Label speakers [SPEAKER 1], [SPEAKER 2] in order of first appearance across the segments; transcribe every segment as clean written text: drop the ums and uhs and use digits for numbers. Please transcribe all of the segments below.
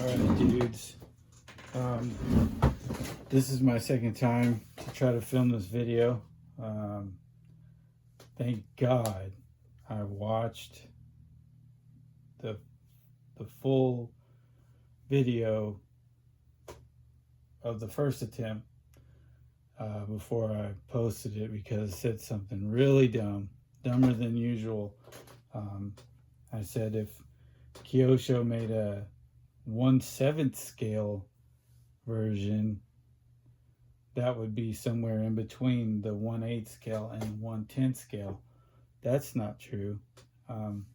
[SPEAKER 1] Alright, dudes. Um, this is my second time to try to film this video. Thank God I watched the full video of the first attempt before I posted it, because it said something really dumber than usual. I said if Kyosho made a 1/7 scale version, that would be somewhere in between the 1/8 scale and 1/10 scale. That's not true. And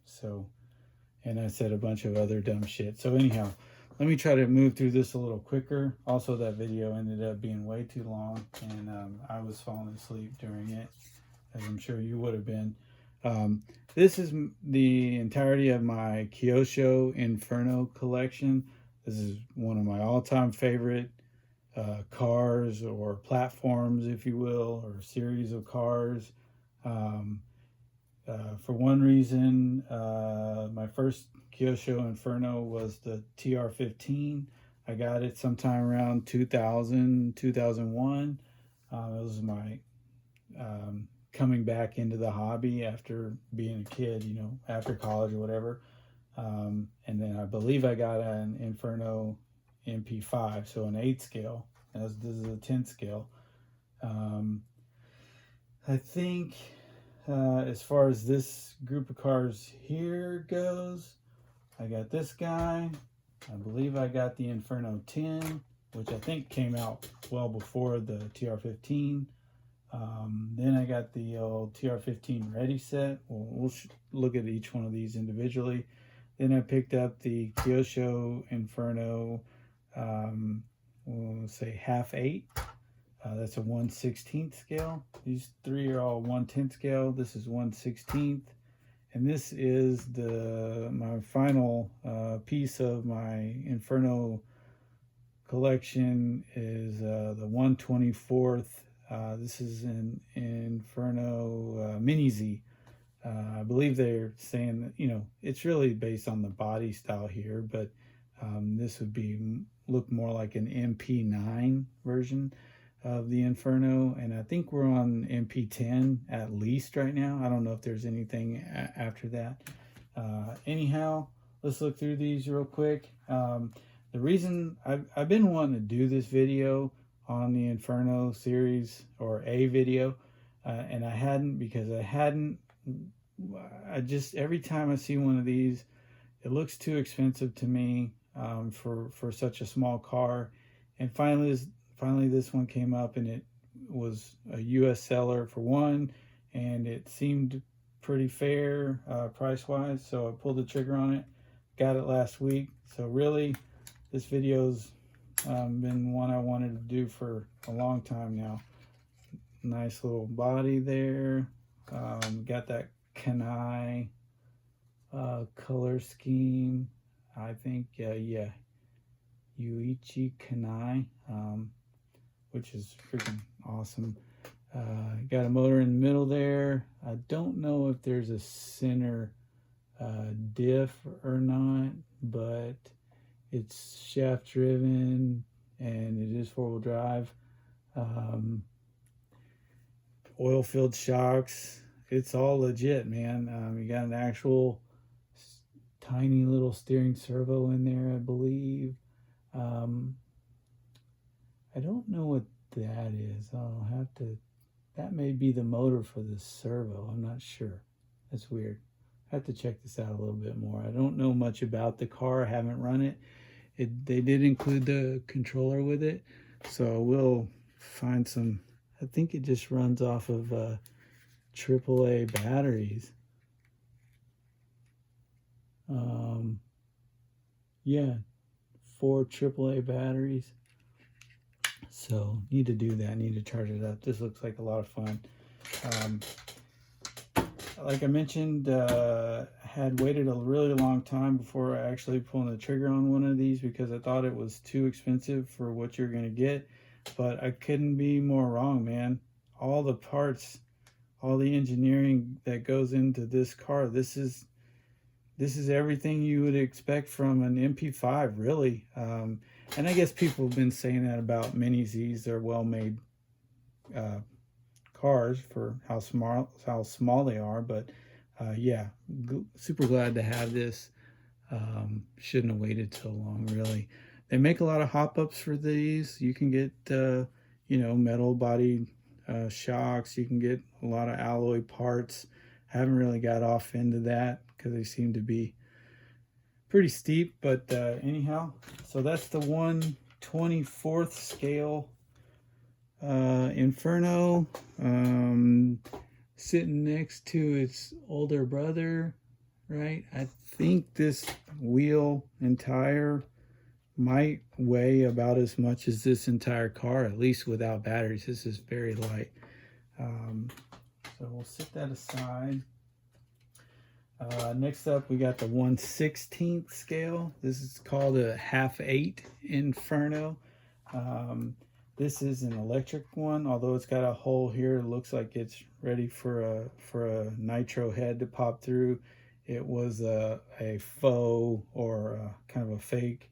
[SPEAKER 1] I said a bunch of other dumb shit. So anyhow, let me try to move through this a little quicker. Also, that video ended up being way too long, and I was falling asleep during it, as I'm sure you would have been. This is the entirety of my Kyosho Inferno collection. This is one of my all-time favorite cars, or platforms, if you will, or series of cars. For one reason, my first Kyosho Inferno was the TR15. I got it sometime around 2000, 2001. It was my coming back into the hobby after being a kid, after college or whatever. And then I believe I got an Inferno MP5, so an 8 scale, as this is a 10 scale. I think as far as this group of cars here goes, I got this guy. I believe I got the Inferno 10, which I think came out well before the TR15. Then I got the old TR15 Ready set. We'll look at each one of these individually. Then I picked up the Kyosho Inferno, we'll say 1/2/8. That's a 1/16 scale. These three are all 1/10 scale. This is 1/16. And this is my final piece of my Inferno collection, is the 1/24. This is an Inferno Mini Z. I believe they're saying that, it's really based on the body style here, but this would look more like an MP9 version of the Inferno, and I think we're on MP10 at least right now. I don't know if there's anything after that. Anyhow, let's look through these real quick. The reason I've been wanting to do this video on the Inferno series, or a video, and I hadn't, because I just, every time I see one of these, it looks too expensive to me for such a small car. And finally this one came up, and it was a US seller for one, and it seemed pretty fair price wise, so I pulled the trigger on it. Got it last week. So really, this video's been one I wanted to do for a long time now. Nice little body there. Got that Kanai color scheme. I think yeah, Yuichi Kanai, which is freaking awesome. Got a motor in the middle there. I don't know if there's a center diff or not, but it's shaft driven and it is 4-wheel drive. Oil filled shocks. It's all legit, man. You got an actual tiny little steering servo in there, I believe. I don't know what that is. I'll have to, that may be the motor for the servo. I'm not sure. That's weird. I have to check this out a little bit more. I don't know much about the car. I haven't run it. They did include the controller with it, so we'll find some. I think it just runs off of AAA batteries. Yeah, 4 AAA batteries. So need to do that. Need to charge it up. This looks like a lot of fun. Like I mentioned, had waited a really long time before actually pulling the trigger on one of these, because I thought it was too expensive for what you're going to get. But I couldn't be more wrong, man. All the parts, all the engineering that goes into this car, this is this is everything you would expect from an MP5, really. And I guess people have been saying that about Mini Zs. They're well-made uh, cars for how small they are. But yeah, super glad to have this. Shouldn't have waited so long, really. They make a lot of hop-ups for these. You can get metal body shocks. You can get a lot of alloy parts. Haven't really got off into that because they seem to be pretty steep. But anyhow, so that's the 1/24th scale Inferno, sitting next to its older brother, right? I think this wheel and tire might weigh about as much as this entire car, at least without batteries. This is very light. So we'll set that aside. Next up, we got the 1/16th scale. This is called a 1/2/8 Inferno. This is an electric one, although it's got a hole here. It looks like it's ready for a nitro head to pop through. It was a faux or kind of a fake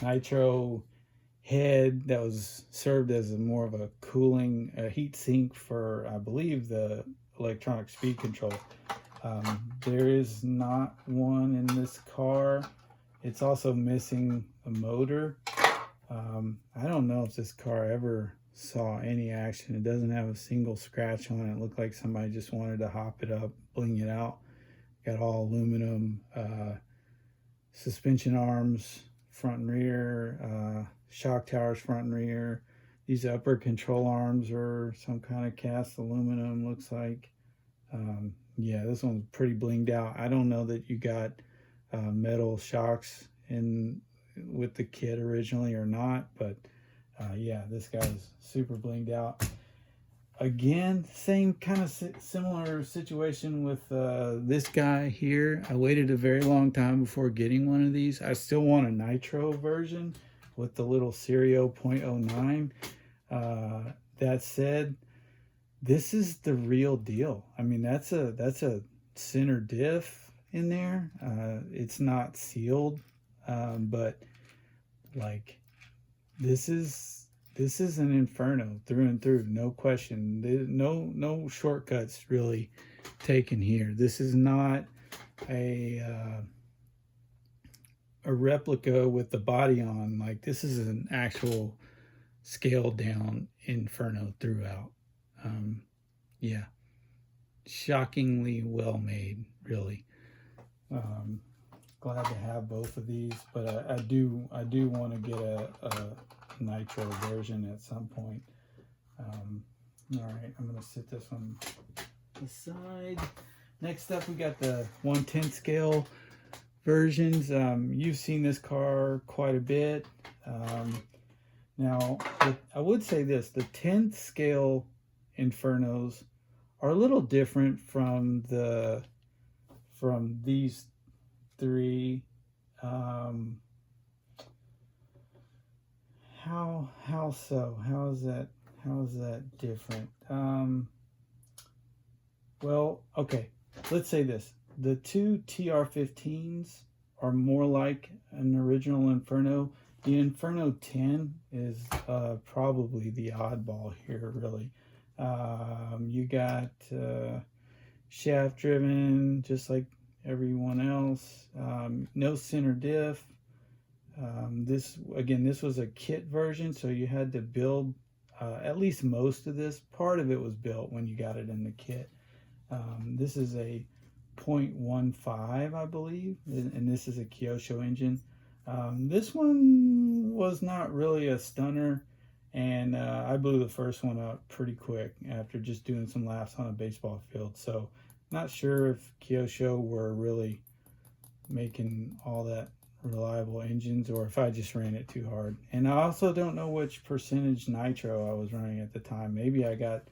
[SPEAKER 1] nitro head that was served as more of a cooling heat sink for, I believe, the electronic speed control. There is not one in this car. It's also missing a motor. I don't know if this car ever saw any action. It doesn't have a single scratch on it. It looked like somebody just wanted to hop it up, bling it out. Got all aluminum suspension arms, front and rear, shock towers, front and rear. These upper control arms are some kind of cast aluminum, looks like. Yeah, this one's pretty blinged out. I don't know that you got metal shocks in with the kit originally or not, but yeah, this guy's super blinged out. Again, same kind of similar situation with this guy here. I waited a very long time before getting one of these. I still want a nitro version with the little Serio 0.09. That said, this is the real deal. I mean, that's a center diff in there. It's not sealed, but like this is an Inferno through and through, no question. No shortcuts really taken here. This is not a replica with the body on. Like, this is an actual scaled down Inferno throughout. Yeah, shockingly well made, really. Glad to have both of these, but I do want to get a nitro version at some point. All right, I'm gonna set this one aside. Next up, we got the 1/10 scale versions. You've seen this car quite a bit. Now, I would say this: the 10th scale Infernos are a little different from these three. How so? How is that different? Well, okay, let's say this: the two TR15s are more like an original Inferno. The Inferno 10 is probably the oddball here, really. You got shaft driven, just like everyone else. No center diff. This was a kit version, so you had to build at least most of this. Part of it was built when you got it in the kit. This is a 0.15, I believe, and this is a Kyosho engine. This one was not really a stunner, and I blew the first one up pretty quick after just doing some laps on a baseball field. So not sure if Kyosho were really making all that reliable engines or if I just ran it too hard. And I also don't know which percentage nitro I was running at the time. Maybe I got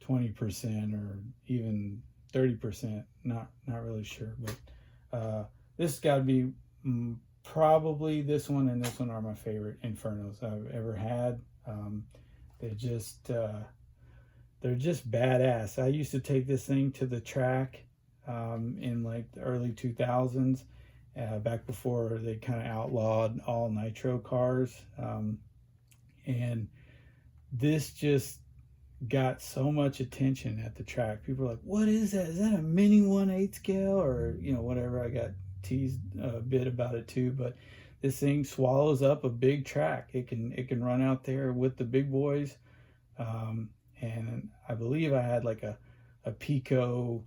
[SPEAKER 1] 20% or even 30%. Not really sure, but this has got to be probably this one and this one are my favorite Infernos I've ever had. They're just badass. I used to take this thing to the track in like the early 2000s, back before they kind of outlawed all nitro cars. And this just got so much attention at the track. People were like, "What is that? Is that a mini 1/8 scale?" Or whatever. I got teased a bit about it too, but this thing swallows up a big track. It can run out there with the big boys. And I believe I had like a Pico,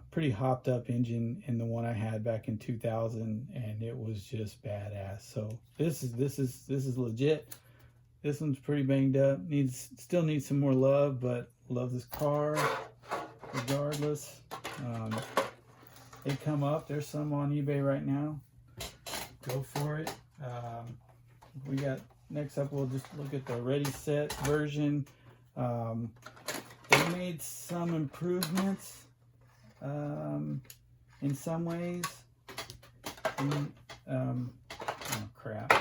[SPEAKER 1] pretty hopped up engine in the one I had back in 2000, and it was just badass. So this is legit. This one's pretty banged up. Still needs some more love, but love this car regardless. They come up. There's some on eBay right now. Go for it. We got next up. We'll just look at the ready set version. They made some improvements in some ways. Oh crap!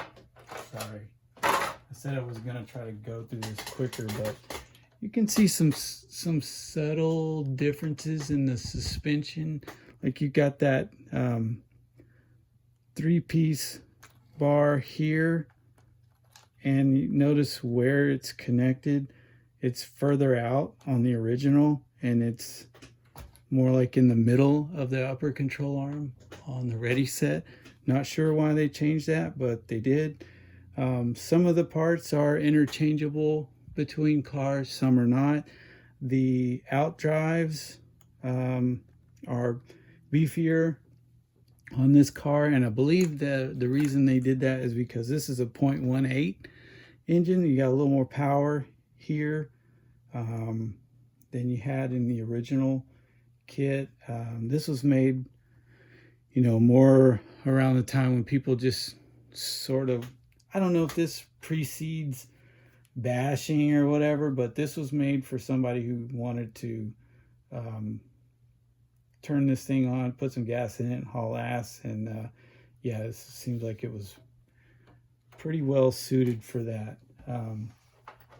[SPEAKER 1] Sorry. I said I was gonna try to go through this quicker, but you can see some subtle differences in the suspension. Like you got that 3-piece bar here, and you notice where it's connected. It's further out on the original, and it's more like in the middle of the upper control arm on the ready set. Not sure why they changed that, but they did. Some of the parts are interchangeable between cars, some are not. The outdrives are beefier on this car, and I believe the reason they did that is because this is a 0.18 engine. You got a little more power here than you had in the original kit. This was made, more around the time when people just sort of, I don't know if this precedes bashing or whatever, but this was made for somebody who wanted to turn this thing on, put some gas in it, and haul ass. And yeah, it seems like it was pretty well suited for that.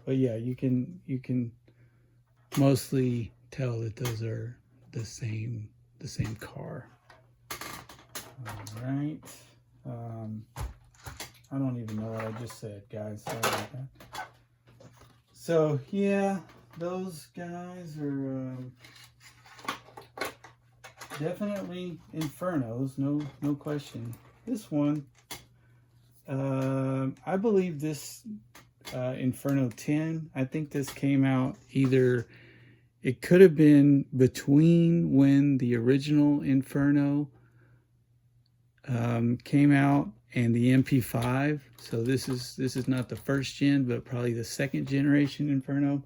[SPEAKER 1] But yeah, you can mostly tell that those are the same car. All right. I don't even know what I just said, guys. Sorry about that. So yeah, those guys are definitely Infernos, no question. This one, I believe this Inferno 10. I think this came out either. It could have been between when the original Inferno came out and the MP5. So this is not the first gen, but probably the second generation Inferno.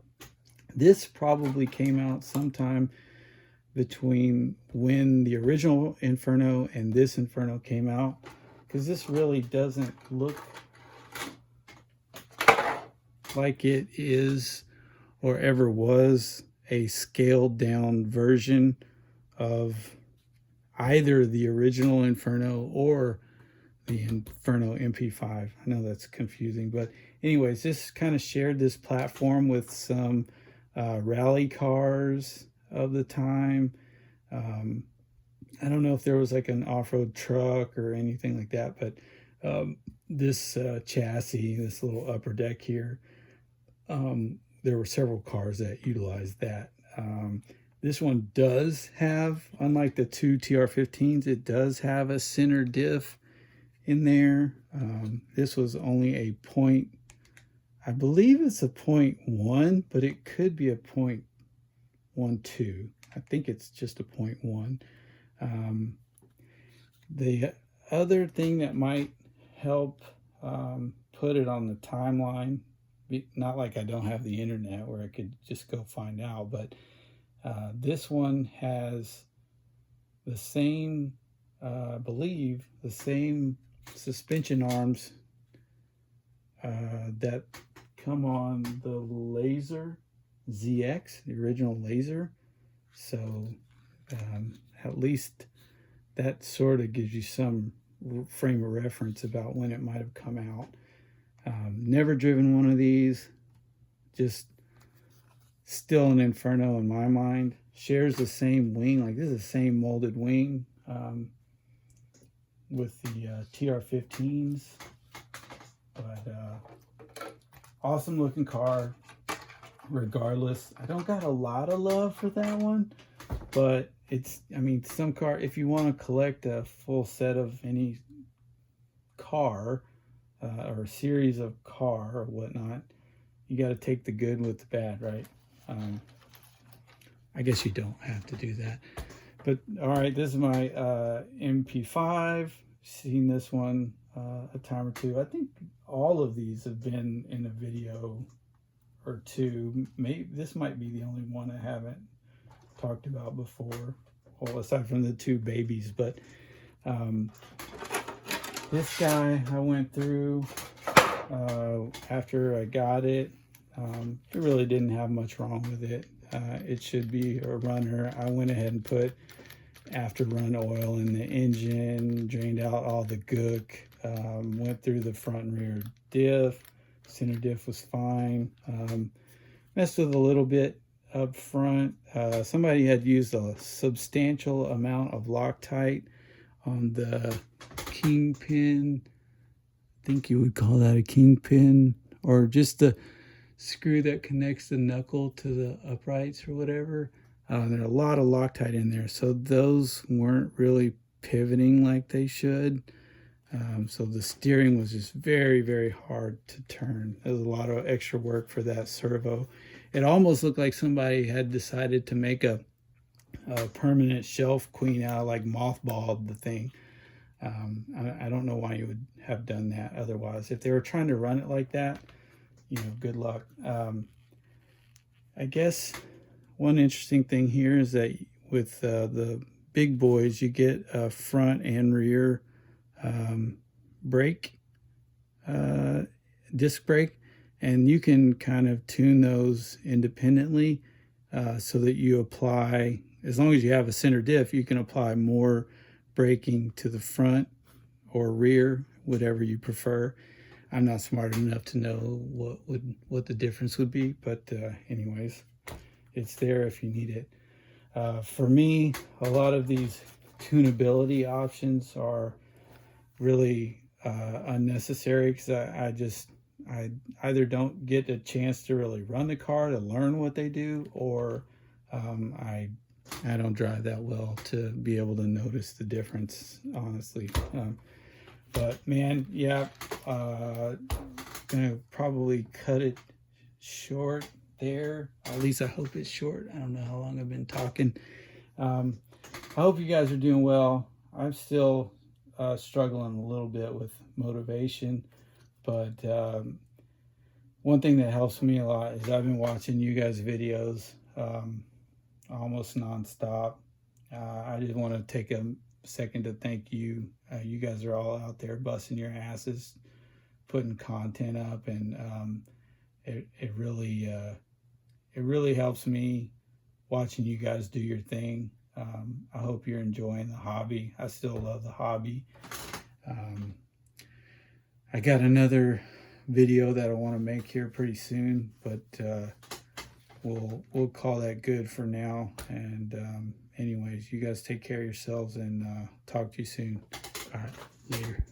[SPEAKER 1] This probably came out sometime between when the original Inferno and this Inferno came out, because this really doesn't look like it is or ever was a scaled down version of either the original Inferno or the Inferno MP5. I know that's confusing, but anyways, this kind of shared this platform with some rally cars of the time. I don't know if there was like an off-road truck or anything like that, but this chassis, this little upper deck here, there were several cars that utilized that. This one does have, unlike the two TR15s, it does have a center diff in there. This was only a point, I believe it's a 0.1, but it could be a 0.12. I think it's just a 0.1. The other thing that might help put it on the timeline, not like I don't have the internet where I could just go find out, but this one has the same, I believe, the same suspension arms that come on the Laser ZX, the original Laser. So at least that sort of gives you some frame of reference about when it might have come out. Never driven one of these, just still an Inferno in my mind. Shares the same wing, like this is the same molded wing with the TR15s. But awesome looking car regardless. I don't got a lot of love for that one, but it's, I mean, some car, if you want to collect a full set of any car or a series of car or whatnot, you got to take the good with the bad, right? I guess you don't have to do that. But all right, this is my MP5. Seen this one a time or two. I think all of these have been in a video or two. Maybe this might be the only one I haven't talked about before, well, aside from the two babies. But this guy I went through after I got it. It really didn't have much wrong with it. It should be a runner. I went ahead and put after run oil in the engine, drained out all the gook, went through the front and rear diff. Center diff was fine. Messed with a little bit up front. Somebody had used a substantial amount of Loctite on the kingpin. I think you would call that a kingpin, or just the screw that connects the knuckle to the uprights or whatever. There's a lot of Loctite in there, so those weren't really pivoting like they should. So the steering was just very, very hard to turn. There was a lot of extra work for that servo. It almost looked like somebody had decided to make a permanent shelf queen out of, like, mothballed the thing. I don't know why you would have done that otherwise. If they were trying to run it like that, you know, good luck. I guess one interesting thing here is that with the big boys, you get a front and rear brake, disc brake, and you can kind of tune those independently so that you apply, as long as you have a center diff, you can apply more braking to the front or rear, whatever you prefer. I'm not smart enough to know what the difference would be, but anyways, it's there if you need it. For me, a lot of these tunability options are really unnecessary, because I either don't get a chance to really run the car to learn what they do, or I don't drive that well to be able to notice the difference, honestly. But man, yeah, gonna probably cut it short there. At least I hope it's short. I don't know how long I've been talking. I hope you guys are doing well. I'm still struggling a little bit with motivation, but one thing that helps me a lot is I've been watching you guys' videos almost nonstop. I just want to take a second to thank you. You guys are all out there busting your asses, putting content up, and it really helps me watching you guys do your thing. I hope you're enjoying the hobby. I still love the hobby. I got another video that I want to make here pretty soon, but we'll call that good for now. And anyways, you guys take care of yourselves, and talk to you soon. All right, later.